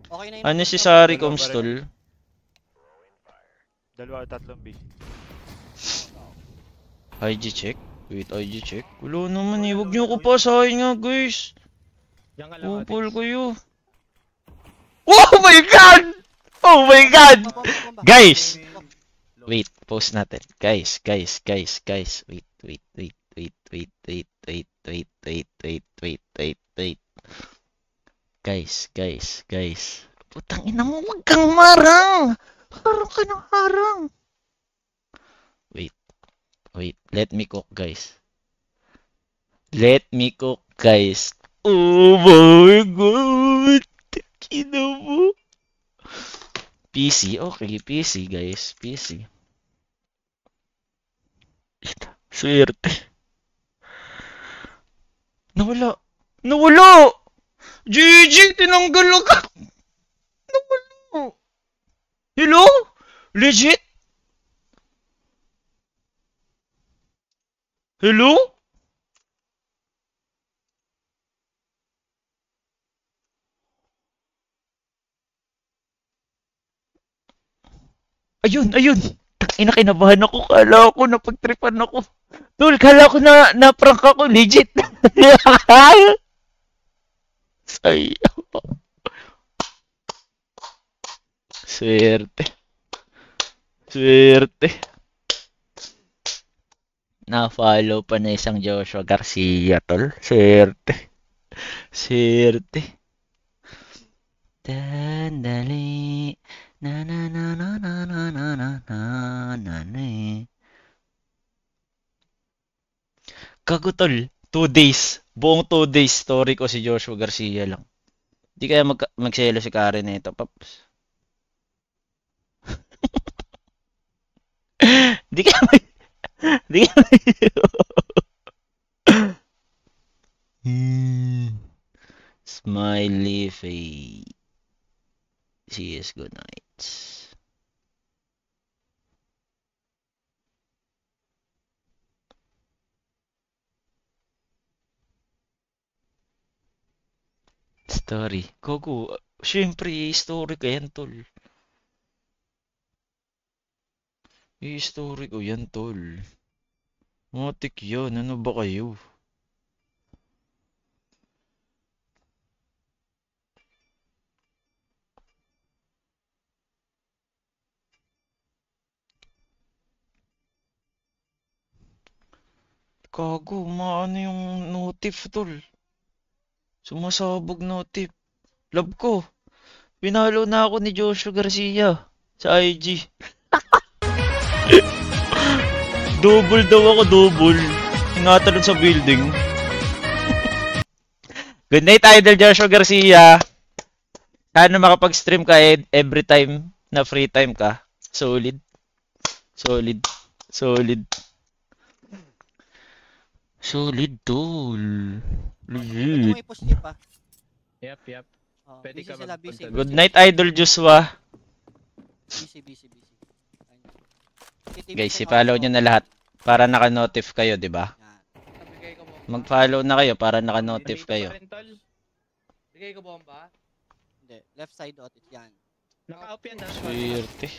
Okay na yun. Unnecessary Dalawa pa rin. comstol. Dalawa, tatlong B. IG check. Wait, IG check. Wala naman eh. Huwag niyo ako pasahin nga, guys. Diyan ka lang, Upol Ate. kayo. Oh my God! Oh my God! Guys! Wait, pause natin. Guys. Wait. Guys. Putang ina mo, wag kang marang! Harang ka ng harang! Wait, let me cook, guys. Oh my God! Kino mo? PC, okay, PC, guys. PC. Swerte. Nawala! GG! Tinanggal ako! Nawala! Hello? Legit? Hello? Ayun! Ina, kinabahan ako. Kala ko napagtripan ako. Tol, kala ko na-prank ako. Legit. Sayang. Swerte. Na-follow pa na isang Joshua Garcia, tol. Swerte. Dandali. Na. Gago, tol. 2 days. Buong 2 days story ko si Joshua Garcia lang. Di kaya magselo si Karen nito, paps. Di kaya Smiley face. CS good nights. Story. Gogo. Siyempre, story ko yan, tol. I-story ko yan, tol. Matik yan. Ano ba kayo? Kago, maano yung notif, tol. Sumasabog notif. Love ko. Pinalo na ako ni Joshua Garcia sa IG. Double daw ako, double. Tinatalon sa building. Good night, Idol Joshua Garcia. Sana makapag-stream ka every time na free time ka. Solid, tol. Pwede mo i-push tip, ah. Yep. Oh, Pwede busy ka sila, magpunta busy. doon. Good night, Idol Joshua. Busy. Guys, i-follow nyo na lahat para naka-notif kayo, di ba? Bigay ko bomba. Mag-follow na kayo para naka-notif kayo. Bigay ko bomba. Hindi, left side out, yan. Naka-up yan, Swerte.